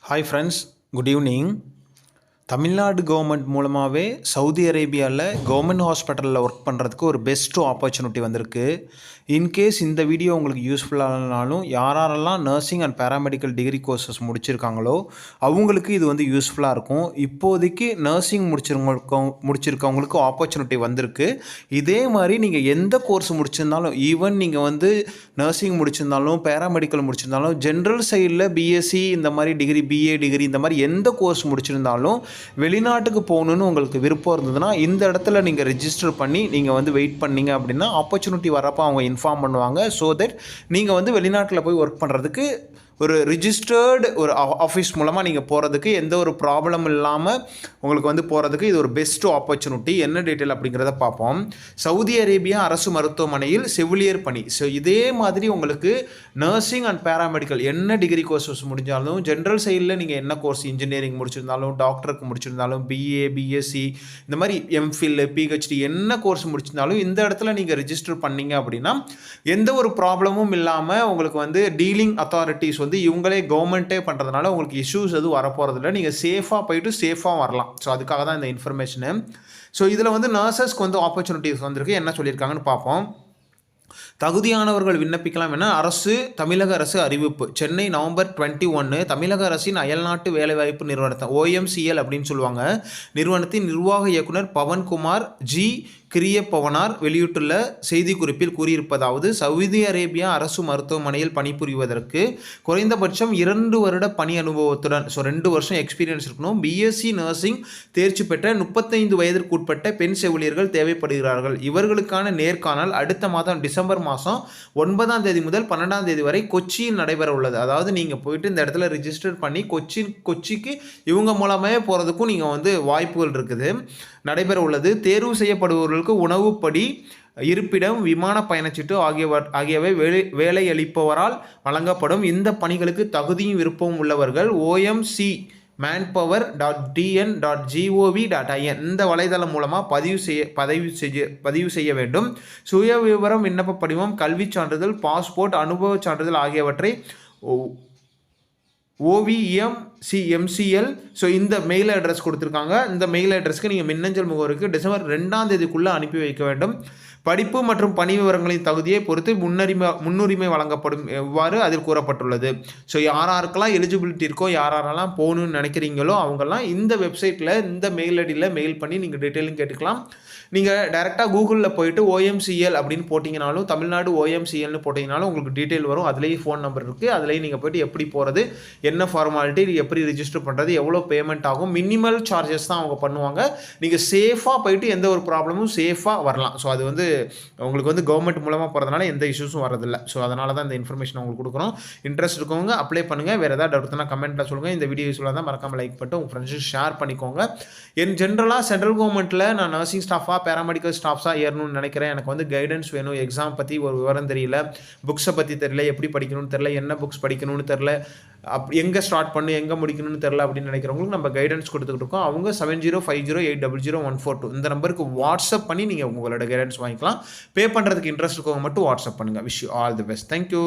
Hi friends, good evening. Tamil Nadu government மூலமாகவே Saudi அரேபியாவில் government ஹாஸ்பிட்டலில் ஒர்க் பண்ணுறதுக்கு ஒரு பெஸ்ட்டு ஆப்பர்ச்சுனிட்டி வந்திருக்கு. இன்கேஸ் இந்த வீடியோ உங்களுக்கு யூஸ்ஃபுல்லானாலும் யாரெல்லாம் nursing and paramedical degree courses முடிச்சிருக்காங்களோ அவங்களுக்கு இது வந்து யூஸ்ஃபுல்லாக இருக்கும். இப்போதைக்கு நர்சிங் முடிச்சிருக்கவங்களுக்கு ஆப்பர்ச்சுனிட்டி வந்திருக்கு. இதே மாதிரி நீங்கள் எந்த கோர்ஸ் முடிச்சிருந்தாலும், ஈவன் நீங்கள் வந்து நர்சிங் முடிச்சிருந்தாலும் பேராமெடிக்கல் முடிச்சிருந்தாலும் ஜென்ரல் சைடில் பிஎஸ்சி இந்த மாதிரி டிகிரி, பிஏ டிகிரி இந்த மாதிரி எந்த கோர்ஸ் முடிச்சிருந்தாலும் வெளிநாட்டுக்கு போகணுன்னு உங்களுக்கு விருப்பம் இருந்ததுன்னா இந்த இடத்துல நீங்கள் ரெஜிஸ்டர் பண்ணி நீங்கள் வந்து வெயிட் பண்ணீங்க அப்படின்னா ஆப்பர்ச்சுனிட்டி வரப்போ அவங்க இன்ஃபார்ம் பண்ணுவாங்க. ஸோ தட் நீங்கள் வந்து வெளிநாட்டில் போய் ஒர்க் பண்ணுறதுக்கு ஒரு ரிஜிஸ்டர்டு ஒரு ஆஃபீஸ் மூலமாக நீங்கள் போகிறதுக்கு எந்த ஒரு ப்ராப்ளம் இல்லாமல் உங்களுக்கு வந்து போகிறதுக்கு இது ஒரு பெஸ்ட்டு ஆப்பர்ச்சுனிட்டி. என்ன டீட்டெயில் அப்படிங்கிறத பார்ப்போம். சவுதி அரேபியா அரசு மருத்துவமனையில் செவிலியர் பணி. ஸோ இதே மாதிரி உங்களுக்கு நர்சிங் அண்ட் பேராமெடிக்கல் என்ன டிகிரி கோர்சஸ் முடிஞ்சாலும், ஜென்ரல் சைடில் நீங்கள் என்ன கோர்ஸ் இன்ஜினியரிங் முடிச்சிருந்தாலும், டாக்டருக்கு முடிச்சிருந்தாலும், பிஏ, பிஎஸ்சி இந்த மாதிரி எம்ஃபில், பிஹெச்டி என்ன கோர்ஸ் முடிச்சிருந்தாலும் இந்த இடத்துல நீங்கள் ரிஜிஸ்டர் பண்ணீங்க அப்படின்னா எந்த ஒரு ப்ராப்ளமும் இல்லாமல் உங்களுக்கு வந்து டீலிங் அத்தாரிட்டிஸ் வந்து இவங்களே கவர்மெண்ட்டே பண்ணுறதுனால உங்களுக்கு இஷ்யூஸ் எதுவும் வரப்போகிறதில்ல. நீங்கள் சேஃபாக போயிட்டு சேஃபாக வரலாம். ஸோ அதுக்காக தான் இந்த இன்ஃபர்மேஷனு. ஸோ இதில் வந்து நர்சஸ்க்கு வந்து ஆப்பர்ச்சுனிட்டிஸ் வந்திருக்கு. என்ன சொல்லியிருக்காங்கன்னு பார்ப்போம். தகுதியானவர்கள் விண்ணப்பிக்கலாம் என தமிழக அரசு அறிவிப்பு. சென்னை நவம்பர் 21 தமிழக அரசின் அயல்நாட்டு வேலைவாய்ப்பு நிறுவனத்தை OMCL அப்படின்னு சொல்லுவாங்க. நிறுவனத்தின் நிர்வாக இயக்குனர் பவன்குமார் ஜி கிரியப்பவனார் வெளியிட்டுள்ள செய்திக்குறிப்பில் கூறியிருப்பதாவது, சவுதி அரேபியா அரசு மருத்துவமனையில் பணிபுரிவதற்கு குறைந்தபட்சம் 2 வருட பணி அனுபவத்துடன், ஸோ 2 வருஷம் எக்ஸ்பீரியன்ஸ் இருக்கணும், பிஎஸ்சி நர்சிங் தேர்ச்சி பெற்ற 35 வயதிற்குட்பட்ட பெண் செவிலியர்கள் தேவைப்படுகிறார்கள். இவர்களுக்கான நேர்காணல் அடுத்த மாதம் டிசம்பர் மாதம் 9ஆம் தேதி முதல் 12ஆம் தேதி வரை கொச்சியில் நடைபெற உள்ளது. அதாவது நீங்கள் போயிட்டு இந்த இடத்துல ரிஜிஸ்டர் பண்ணி கொச்சிக்கு இவங்க மூலமே போகிறதுக்கும் நீங்கள் வந்து வாய்ப்புகள் இருக்குது, நடைபெற உள்ளது. தேர்வு செய்யப்படுபவர்களுக்கு உணவுப்படி, இருப்பிடம், விமான பயணச்சீட்டு ஆகியவை வேலையளிப்பவரால் வழங்கப்படும். இந்த பணிகளுக்கு தகுதியும் விருப்பமும் உள்ளவர்கள் OMC manpower.dn.gov.in இந்த வலைதளம் மூலமாக பதிவு செய்ய வேண்டும். சுய விவரம், விண்ணப்ப படிவம், கல்விச் சான்றிதழ், பாஸ்போர்ட், அனுபவ சான்றிதழ் ஆகியவற்றை OVMCL ஸோ இந்த மெயில் அட்ரஸ் கொடுத்துருக்காங்க. இந்த மெயில் அட்ரஸ்க்கு நீங்கள் மின்னஞ்சல் முகவருக்கு டிசம்பர் 2ஆம் தேதிக்குள்ளே அனுப்பி வைக்க வேண்டும். படிப்பு மற்றும் பணி விவரங்களின் தகுதியை பொறுத்து முன்னுரிமை வழங்கப்படும் எவ்வாறு அதில் கூறப்பட்டுள்ளது. ஸோ யாரெல்லாம் எலிஜிபிலிட்டி இருக்கோ, யாரெல்லாம் போகணுன்னு நினைக்கிறீங்களோ அவங்கெல்லாம் இந்த வெப்சைட்டில் இந்த மெயில் ஐடியில் மெயில் பண்ணி நீங்கள் டீட்டெயிலும் கேட்டுக்கலாம். நீங்கள் டைரெக்டாக கூகுளில் போயிட்டு OMCL அப்படின்னு போட்டிங்கனாலும், தமிழ்நாடு OMCLனு போட்டிங்கனாலும் உங்களுக்கு டீட்டெயில் வரும். அதுலேயும் ஃபோன் நம்பர் இருக்குது. அதுலேயும் நீங்கள் போய்ட்டு எப்படி போகிறது, என்ன ஃபார்மாலிட்டி, எப்படி ரிஜிஸ்டர் பண்ணுறது, எவ்வளோ பேமெண்ட் ஆகும், மினிமல் சார்ஜஸ் தான் அவங்க பண்ணுவாங்க. நீங்கள் சேஃபாக போயிட்டு எந்த ஒரு ப்ராப்ளமும் சேஃபாக வரலாம். ஸோ அது வந்து உங்களுக்கு வந்து கவர்மெண்ட் மூலமாக போகிறதுனால எந்த இஷ்யூஸும் வரதில்லை. ஸோ அதனால தான் இந்த இன்ஃபர்மேஷன் உங்களுக்கு கொடுக்குறோம். இன்ட்ரெஸ்ட் இருக்கவங்க அப்ளை பண்ணுங்கள். வேறு ஏதாவது டவுட்னா கமெண்ட்டில் சொல்லுங்கள். இந்த வீடியோ யூஸ்ஃபுல்லாக தான் மறக்காமல் லைக் பண்ணிட்டு உங்கள் ஃப்ரெண்ட்ஸுக்கு ஷேர் பண்ணிக்கோங்க. ஜென்ரலாக சென்ட்ரல் கவர்மெண்ட்டில் நான் நர்சிங் ஸ்டாஃபாக பேராமெடிக்கல் ஸ்டாஃப்ஸாக ஏறணும்னு நினைக்கிறேன். எனக்கு வந்து கைடன்ஸ் வேணும். எக்ஸாம் பற்றி ஒரு விவரம் தெரியல, புக்ஸை பற்றி தெரியல, எப்படி படிக்கணும்னு தெரியல, என்ன புக்ஸ் படிக்கணும்னு தெரியல, எங்கே ஸ்டார்ட் பண்ணணும், எங்கே முடிக்கணும்னு தெரியல அப்படின்னு நினைக்கிறவங்களுக்கு நம்ம கைடன்ஸ் கொடுத்துக்கிட்டு இருக்கோம். அவங்க 7050800142 இந்த நம்பருக்கு வாட்ஸ்அப் பண்ணி நீங்கள் உங்களோட கைடன்ஸ் வாங்கிக்கலாம். பே பண்ணுறதுக்கு இன்ட்ரெஸ்ட் இருக்கவங்க மட்டும் வாட்ஸ்அப் பண்ணுங்கள். Wish you all the best. Thank you.